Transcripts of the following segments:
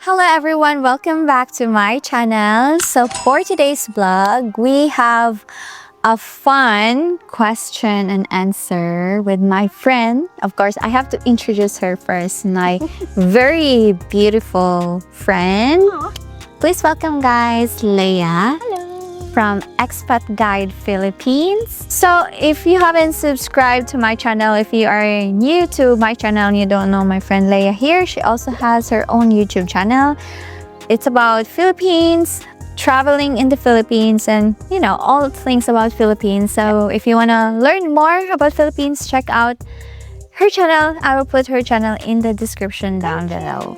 Hello everyone, welcome back to my channel. So for today's vlog, we have a fun question and answer with my friend. Of course, I have to introduce her first, my very beautiful friend. Please welcome guys, Leah. From Expat Guide Philippines. So if you haven't subscribed to my channel, if you are new to my channel and you don't know my friend Leah here, she also has her own YouTube channel. It's about Philippines, traveling in the Philippines, and you know, all things about Philippines. So if you want to learn more about Philippines, check out her channel. I will put her channel in the description down below.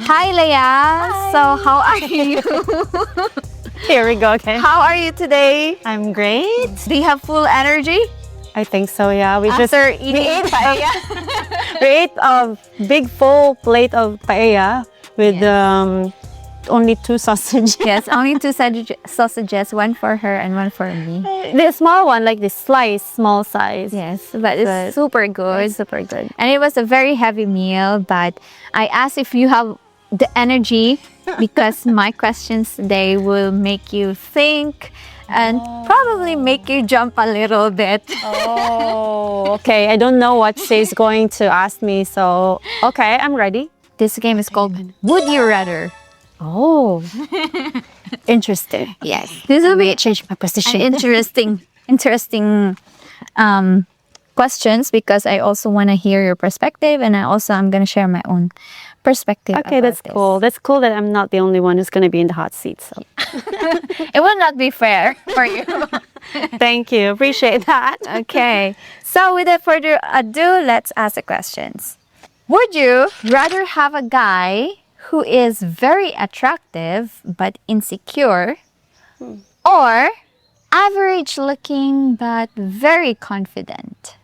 Hi Leah. Hi. So how are you? Here we go again. How are you today? I'm great. Do you have full energy? I think so, yeah. We After eating paella? we ate a big full plate of paella with only 2 sausages. Yes, only 2 sausages, one for her and one for me. The small one, like the small size. Yes, but it's super good. It's super good. And it was a very heavy meal, but I asked if you have the energy because my questions today will make you think and probably make you jump a little bit. Oh, okay. I don't know what she's going to ask me, so okay, I'm ready. This game is called Would You Rather? Oh, interesting. Yes, this will be Change my position. interesting questions because I also want to hear your perspective, and I'm going to share my own perspective. Okay, that's this. cool. That's cool that I'm not the only one who's going to be in the hot seat. So. It will not be fair for you. Thank you. Appreciate that. Okay. So without further ado, let's ask the questions. Would you rather have a guy who is very attractive but insecure, or average looking but very confident?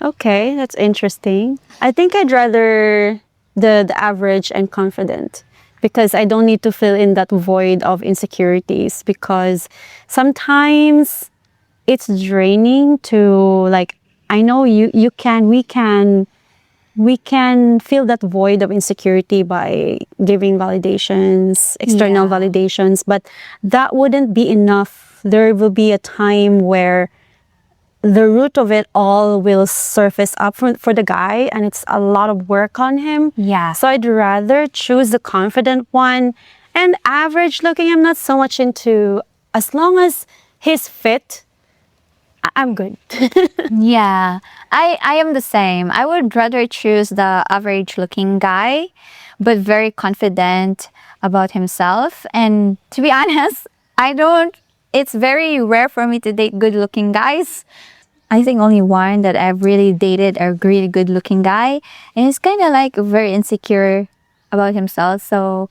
Okay, that's interesting. I think I'd rather the average and confident because I don't need to fill in that void of insecurities because sometimes it's draining to like I know we can fill that void of insecurity by giving validations, external validations, but that wouldn't be enough. There will be a time where the root of it all will surface up for the guy, and it's a lot of work on him. Yeah. So I'd rather choose the confident one. And average looking, I'm not so much into, as long as he's fit, I'm good. Yeah, I am the same. I would rather choose the average looking guy, but very confident about himself. And to be honest, it's very rare for me to date good looking guys. I think only one that I've really dated a really good looking guy. And he's kind of like very insecure about himself. So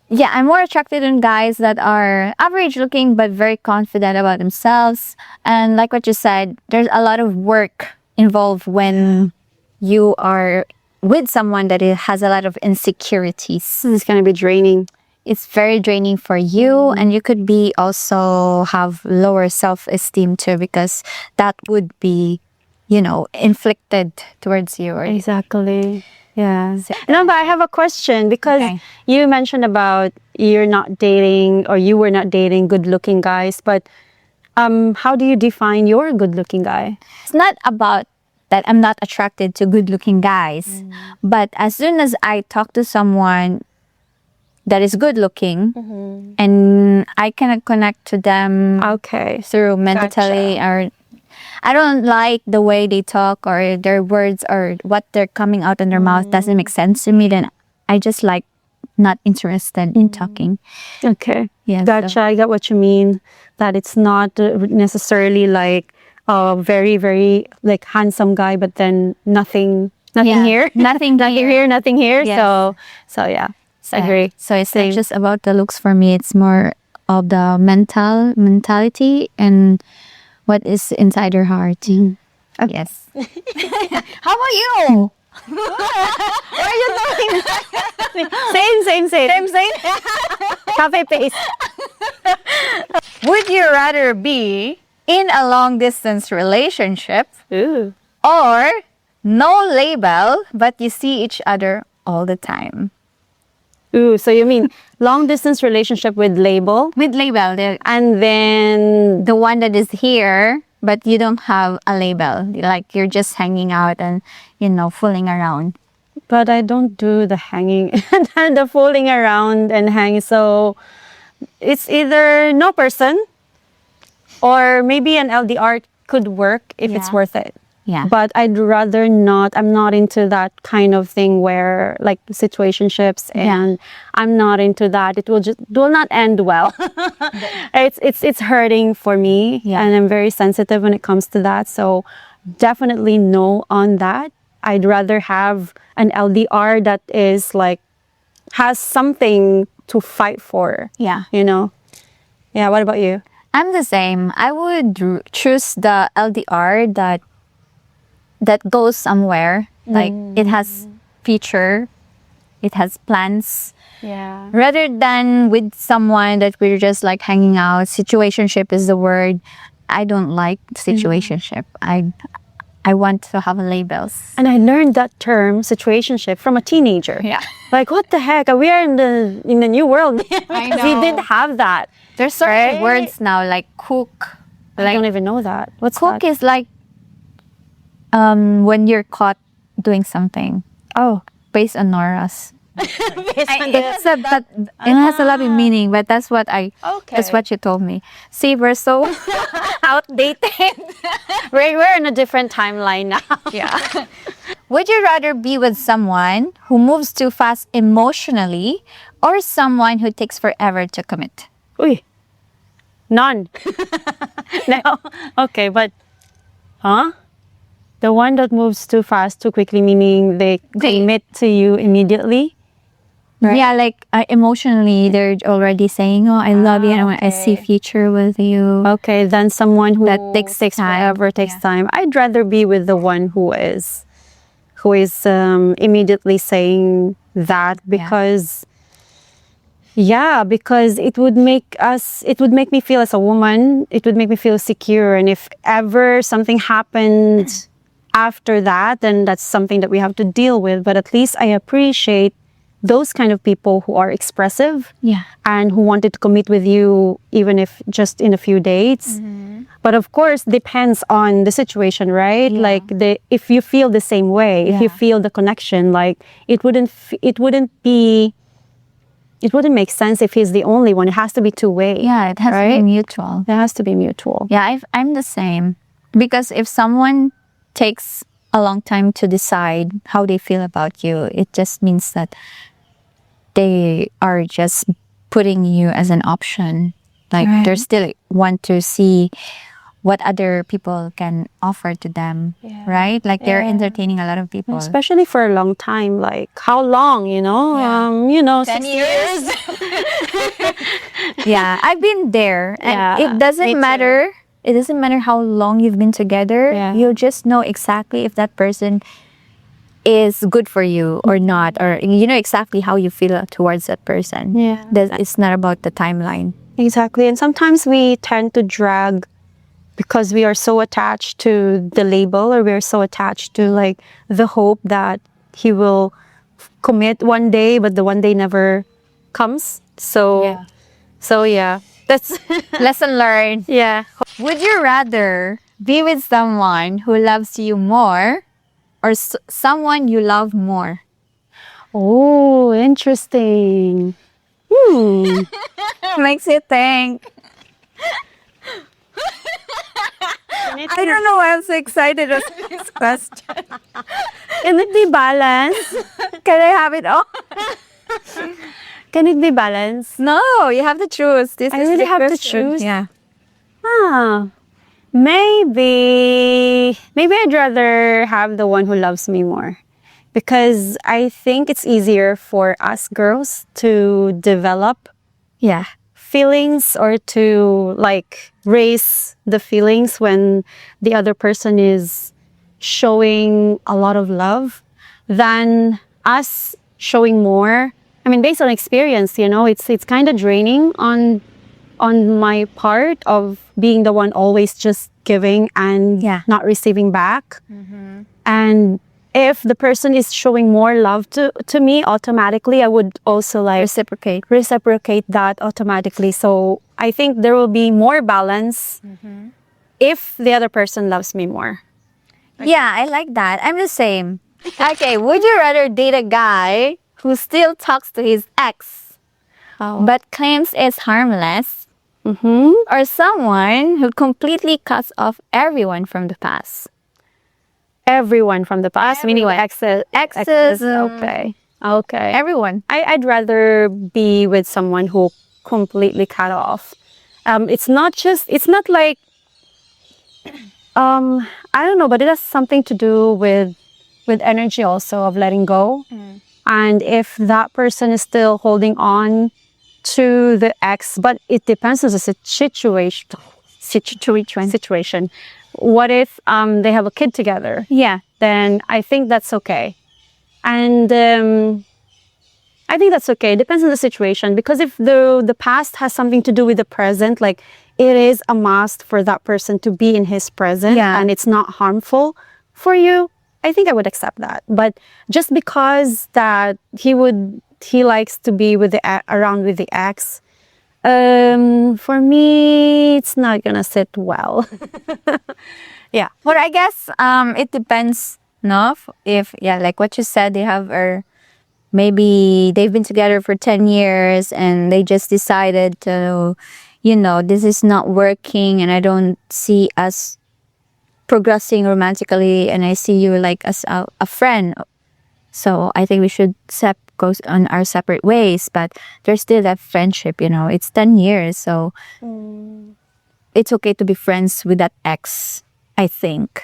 yeah, I'm more attracted in guys that are average looking but very confident about themselves. And like what you said, there's a lot of work involved when you are with someone that has a lot of insecurities. It's going to be draining. It's very draining for you, and you could be also have lower self-esteem too because that would be, inflicted towards you. Exactly. Yeah. No, but I have a question because you mentioned about you were not dating good-looking guys, but how do you define your good-looking guy? It's not about that I'm not attracted to good-looking guys, but as soon as I talk to someone that is good-looking and I cannot connect to them through mentally or I don't like the way they talk or their words or what they're coming out in their mouth doesn't make sense to me, then I just like not interested in talking. Okay. Yeah. Gotcha. So. I get what you mean. That it's not necessarily like a very, very like handsome guy, but then nothing here. Nothing here, nothing here. Yes. So yeah. I agree. So it's not just about the looks for me. It's more of the mentality and what is inside your heart. Okay. Yes. How about you? What are you doing? Same. Cafe paste. Would you rather be in a long distance relationship Ooh. or no label but you see each other all the time. Ooh, so you mean long distance relationship with label, With label, and then the one that is here, but you don't have a label. Like you're just hanging out and, fooling around. but I don't do the hanging and the fooling around and hang. So it's either no person or maybe an LDR could work if it's Yeah. worth it. Yeah. But I'd rather not. I'm not into that kind of thing where like situationships, and I'm not into that. It will not end well. It's hurting for me, Yeah. and I'm very sensitive when it comes to that. So definitely no on that. I'd rather have an LDR that is like has something to fight for. Yeah. Yeah. What about you? I'm the same. I would choose the LDR that goes somewhere. Like it has future, it has plans. Yeah. Rather than with someone that we're just like hanging out. Situationship is the word. I don't like situationship. I want to have labels. And I learned that term situationship from a teenager. Yeah. Like what the heck? We are in the new world. I Because we know. didn't have that. There's certain Right? words now like cook. I don't even know that. What's Cook that? is like when you're caught doing something Oh. based on Nora's. It has a lot of meaning, but that's what that's what you told me. See, we're so outdated. We're in a different timeline now. Yeah. Would you rather be with someone who moves too fast emotionally or someone who takes forever to commit? Uy. None. No. Okay, but the one that moves too fast, too quickly, meaning they commit to you immediately. Right. Yeah, like emotionally, they're already saying, "Oh, I love you, and I see future with you." Okay, then someone who That takes time. forever, takes time. I'd rather be with the one who is immediately saying that because because it would make me feel as a woman, it would make me feel secure, and if ever something happened after that, then that's something that we have to deal with. But at least I appreciate those kind of people who are expressive and who wanted to commit with you even if just in a few dates. But of course depends on the situation, right? Like if you feel the same way, if you feel the connection, like it wouldn't make sense if he's the only one. It has to be two-way. Yeah, it has to be mutual. It has to be mutual. Yeah, I'm the same. Because if someone takes a long time to decide how they feel about you, it just means that they are just putting you as an option. Like they still want to see what other people can offer to them, right? Like they're entertaining a lot of people. Especially for a long time. Like how long, 10 6 years. Yeah, I've been there. And it Me doesn't too. matter. It doesn't matter how long you've been together. Yeah. You'll just know exactly if that person is good for you or not. Or you know exactly how you feel towards that person. Yeah. It's not about the timeline. Exactly. And sometimes we tend to drag because we are so attached to the label, or we are so attached to like the hope that he will commit one day, but the one day never comes. So that's Lesson learned. Would you rather be with someone who loves you more or someone you love more? Oh, interesting. Makes you think. I don't know why I'm so excited about this question. Can it be balanced? Can I have it all? Can it be balanced? No, you have to choose. This I is really the have to question. choose? Yeah. Maybe I'd rather have the one who loves me more, because I think it's easier for us girls to develop Yeah. feelings or to like raise the feelings when the other person is showing a lot of love than us showing more. I mean, based on experience, it's kind of draining on my part of being the one always just giving and not receiving back. And if the person is showing more love to me, automatically I would also like reciprocate that automatically. So I think there will be more balance if the other person loves me more. Yeah, I like that. I'm the same. Okay, would you rather date a guy who still talks to his ex but claims it's harmless, or someone who completely cuts off everyone from the past? Everyone from the past, meaning like Exes, okay. Okay. everyone. I'd rather be with someone who completely cut off. It's not like, I don't know, but it has something to do with energy also of letting go. And if that person is still holding on to the ex, but it depends on the situation. What if they have a kid together? Yeah. Then I think that's okay. And I think that's okay. It depends on the situation, because if the past has something to do with the present, like it is a must for that person to be in his present, and it's not harmful for you, I think I would accept that. But just because that he likes to be with around with the ex, for me, it's not gonna sit well. Yeah. But I guess it depends, no? If, yeah, like what you said, they have, or maybe they've been together for 10 years and they just decided to, this is not working and I don't see us progressing romantically, and I see you like as a friend. So I think we should go on our separate ways, but there's still that friendship, it's 10 years. So it's okay to be friends with that ex, I think.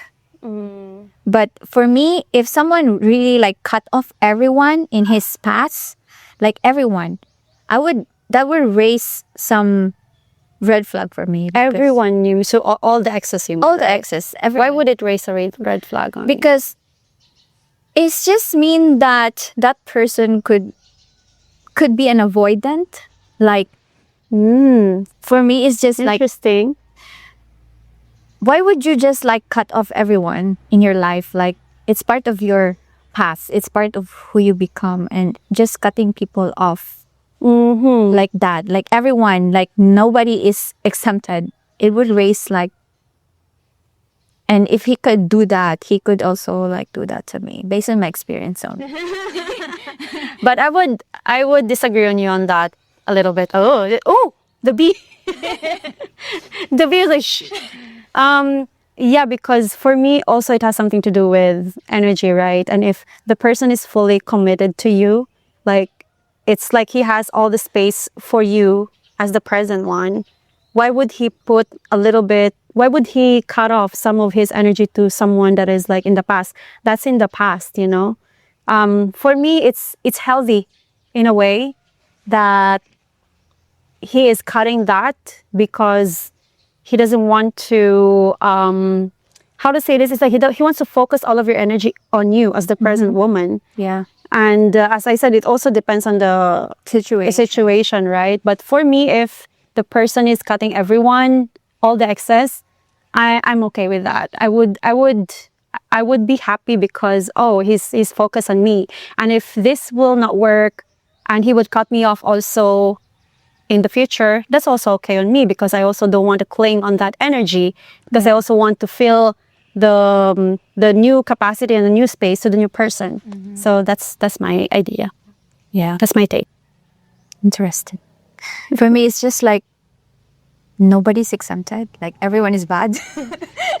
But for me, if someone really like cut off everyone in his past, like everyone, that would raise some red flag for me. Everyone knew, so all the exes you mean, All the right? exes. Why would it raise a red flag on you? Because it's just mean that that person could be an avoidant. Like, for me, it's just like, interesting. why would you just like cut off everyone in your life? Like, it's part of your past. It's part of who you become, and just cutting people off like that, like everyone, like nobody is exempted. It would raise like, and if he could do that, he could also like do that to me based on my experience only. But I would disagree on you on that a little bit. Oh, the bee. The bee is like, shh. Yeah, because for me also it has something to do with energy, right? And if the person is fully committed to you, like it's like he has all the space for you as the present one, why would he why would he cut off some of his energy to someone that is like in the past? That's in the past, For me, it's healthy in a way that he is cutting that because he doesn't want to, how to say this? It's like he wants to focus all of your energy on you as the present woman. Yeah. And as I said, it also depends on the situation, right? But for me, if the person is cutting everyone, all the excess, I'm okay with that. I would be happy because, he's focused on me. And if this will not work and he would cut me off also in the future, that's also okay on me, because I also don't want to cling on that energy, because I also want to feel the new capacity and the new space to the new person. So that's my idea. Yeah, that's my take. Interesting. For me, it's just like nobody's exempted. Like everyone is bad.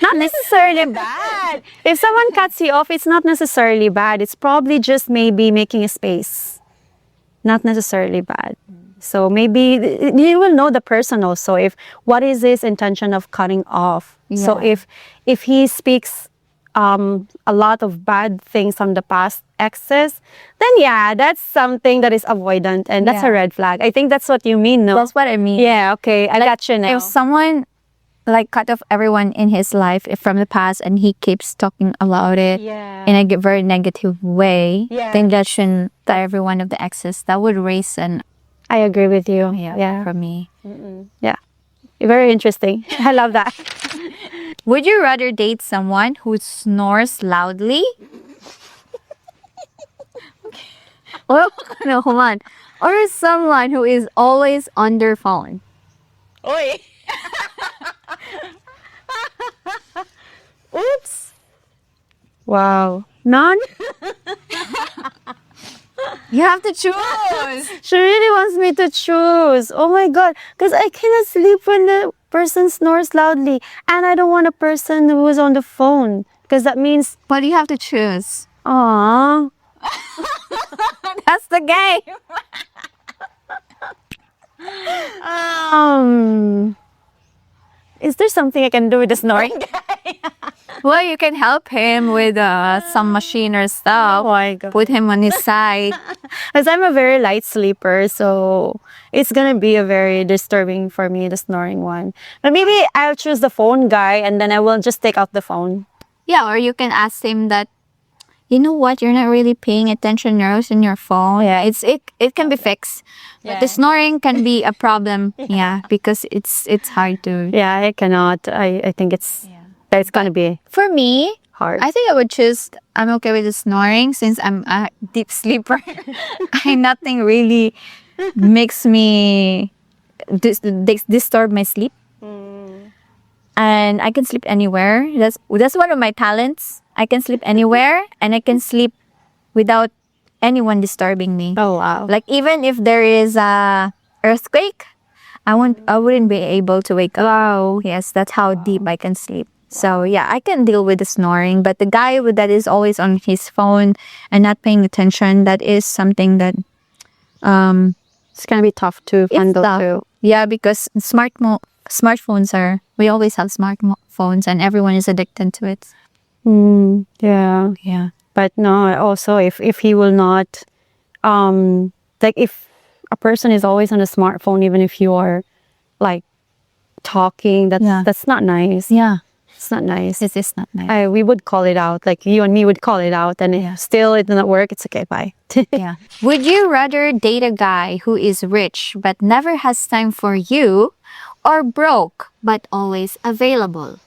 Not necessarily bad. If someone cuts you off, it's not necessarily bad. It's probably just maybe making a space. Not necessarily bad. So maybe you will know the person also, if what is his intention of cutting off. Yeah. So if he speaks a lot of bad things from the past exes, then yeah, that's something that is avoidant, and that's a red flag. I think that's what you mean, no? That's what I mean. Yeah, okay, I got you now. If someone like cut off everyone in his life from the past and he keeps talking about it in a very negative way, then that shouldn't every one of the exes. That would raise an... I agree with you. Yeah. For me. Yeah. Very interesting. I love that. Would you rather date someone who snores loudly Or no, hold on. Or someone who is always on their phone. Oy. Oops. Wow. None? You have to choose. She really wants me to choose. Oh my god. Because I cannot sleep when the person snores loudly. And I don't want a person who is on the phone. Because that means, But you have to choose. aww. That's the game. Is there something I can do with the snoring? Well, you can help him with some machine or stuff. Oh my god. Put him on his side. Because I'm a very light sleeper, so it's gonna be a very disturbing for me, the snoring one. But maybe I'll choose the phone guy and then I will just take out the phone. Yeah, or you can ask him that, you know what, you're not really paying attention nerves in your phone. Yeah, it can be fixed. But the snoring can be a problem. Yeah, because it's hard to. Yeah, I cannot. I think it's gonna be For me, hard. I think I would choose. I'm okay with the snoring since I'm a deep sleeper. Nothing really makes me disturb my sleep, and I can sleep anywhere. That's one of my talents. I can sleep anywhere, and I can sleep without anyone disturbing me. Oh wow. Like even if there is a earthquake, I wouldn't be able to wake up. Wow. Yes, that's how deep I can sleep. So yeah, I can deal with the snoring, but the guy that is always on his phone and not paying attention, that is something that It's gonna be tough to it's handle tough. too. Yeah, because smartphones we always have smartphones and everyone is addicted to it. Yeah. Yeah. But no, also if he will not like if a person is always on a smartphone, even if you are like talking, that's not nice. Yeah. It's not nice. This is not nice. We would call it out. Like you and me would call it out, and if still it doesn't work, it's okay. Bye. Yeah. Would you rather date a guy who is rich but never has time for you, or broke but always available?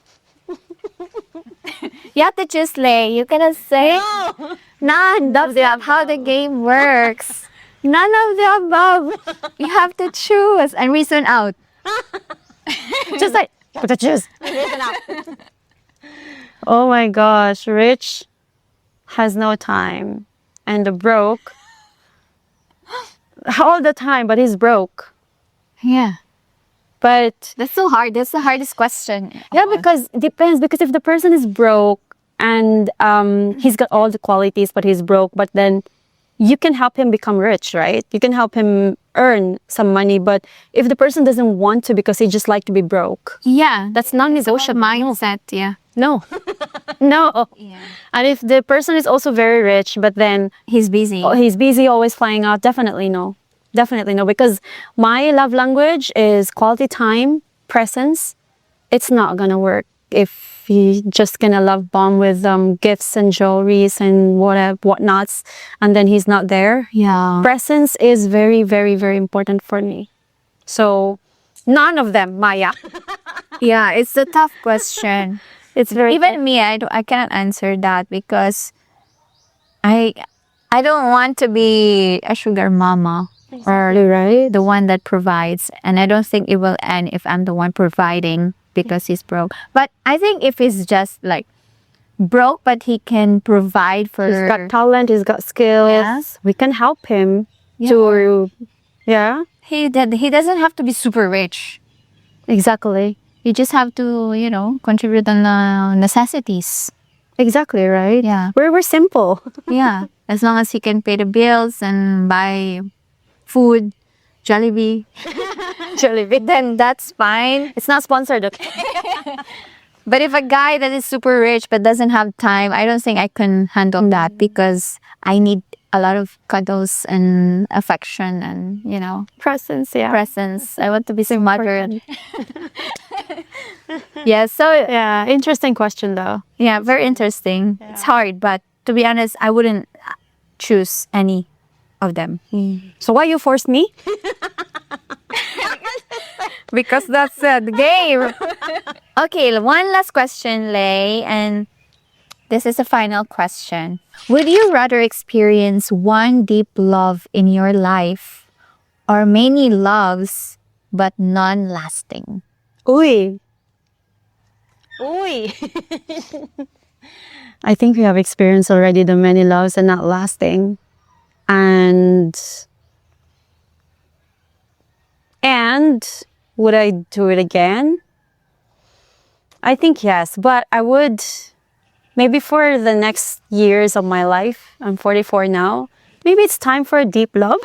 You have to choose, Lay. You cannot say none of the above. How the game works. None of the above. You have to choose and reason out. Just like to choose. Oh my gosh, rich has no time, and the broke all the time, but he's broke. Yeah. But That's so hard. That's the hardest question. yeah, because it depends. Because if the person is broke and he's got all the qualities, but he's broke, but then you can help him become rich, right? You can help him earn some money. But if the person doesn't want to because he just like to be broke, Yeah. that's non-negotiable. Mindset. Yeah. No, no. Yeah. And if the person is also very rich, but then He's busy. he's busy, always flying out, definitely no. Definitely no. Because my love language is quality time, presence. It's not gonna work if you just gonna love bomb with gifts and jewelries and whatnots, and then he's not there. Yeah. Presence is very, very, very important for me. So none of them, Maya. Yeah. It's a tough question. It's very Even me, I cannot answer that because I don't want to be a sugar mama or right. the one that provides, and I don't think it will end if I'm the one providing because he's broke. But I think if he's just like broke but he can provide for He's got talent, he's got skills. Yes. We can help him Yeah. to yeah. he doesn't have to be super rich. Exactly. You just have to, contribute on the necessities. Exactly, right? Yeah. We're simple. Yeah. As long as he can pay the bills and buy food, Jollibee, Jollibee. then that's fine. It's not sponsored. Okay? But if a guy that is super rich but doesn't have time, I don't think I can handle that because I need a lot of cuddles and affection and, Presence, yeah. presence. I want to be smothered. Yeah, so Yeah, interesting question though. yeah, very interesting. It's hard, but to be honest, I wouldn't choose any of them. So why you forced me? Because that's the game. Okay, one last question, Lay. And This is a final question. Would you rather experience one deep love in your life or many loves but none lasting? Uy. Uy. I think we have experienced already the many loves and not lasting. And would I do it again? I think yes, but I would maybe for the next years of my life. I'm 44 now. Maybe it's time for a deep love.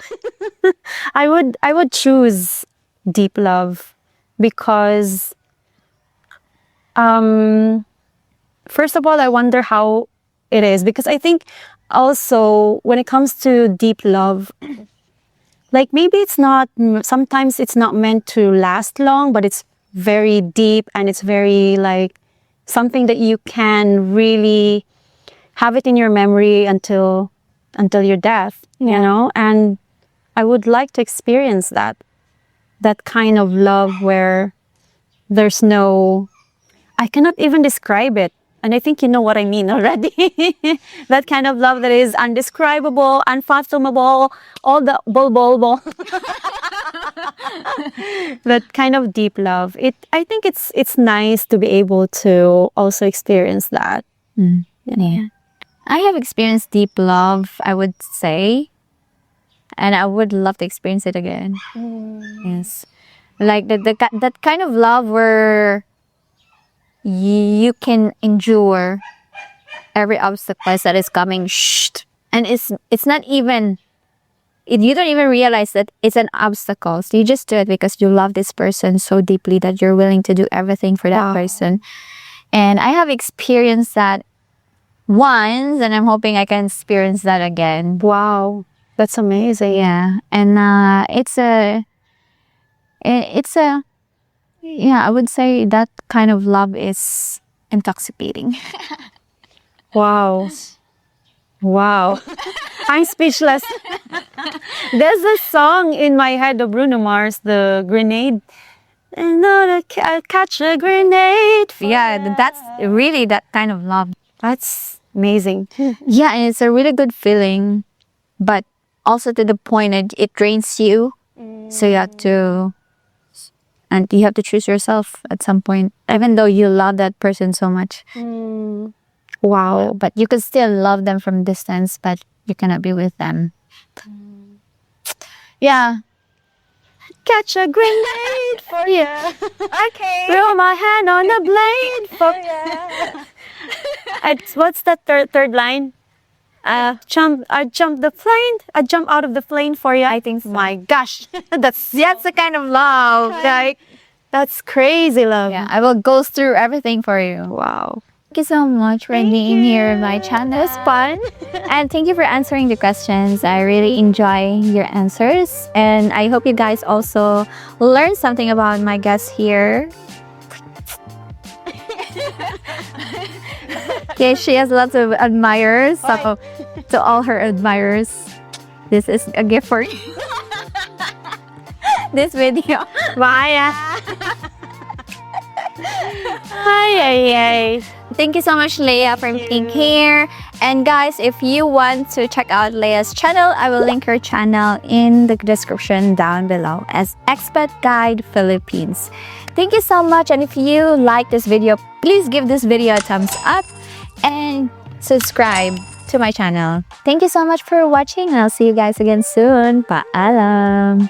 I would choose deep love because first of all, I wonder how it is because I think also when it comes to deep love, like maybe it's not, sometimes it's not meant to last long, but it's very deep and it's very like something that you can really have it in your memory until your death, you know? And I would like to experience that kind of love where there's no, I cannot even describe it. And I think you know what I mean already. That kind of love that is undescribable, unfathomable, all the bol. That kind of deep love. I think it's nice to be able to also experience that. Yeah. I have experienced deep love, I would say. And I would love to experience it again. Yes. Like that kind of love where you can endure every obstacle that is coming. And it's not even, you don't even realize that it's an obstacle. So you just do it because you love this person so deeply that you're willing to do everything for that person. And I have experienced that once, and I'm hoping I can experience that again. Wow, that's amazing. Yeah, and it's a, yeah, I would say that kind of love is intoxicating. Wow. Wow. I'm speechless. There's a song in my head of Bruno Mars, the grenade. And not catch a grenade. Yeah, that's really that kind of love. That's amazing. Yeah, and it's a really good feeling, but also to the point that it drains you. So you have to, and you have to choose yourself at some point, even though you love that person so much. Wow. But you can still love them from distance, but you cannot be with them. Yeah. Catch a grenade for you. Okay. Throw my hand on the blade for you. What's that third line? I jump the plane. I jump out of the plane for you. I think so. My gosh, That's the kind of love. Like, that's crazy love. yeah, I will go through everything for you. Wow. Thank you so much for being here on my channel. It's fun. And thank you for answering the questions. I really enjoy your answers. And I hope you guys also learned something about my guest here. Okay, she has lots of admirers. So, to all her admirers, this is a gift for you. This video. Bye. Hi. Thank you so much, Leah, for being here. And guys, if you want to check out Leah's channel, I will link her channel in the description down below as Expat Guide Philippines. Thank you so much. And if you like this video, please give this video a thumbs up and subscribe to my channel. Thank you so much for watching, and I'll see you guys again soon. Paalam!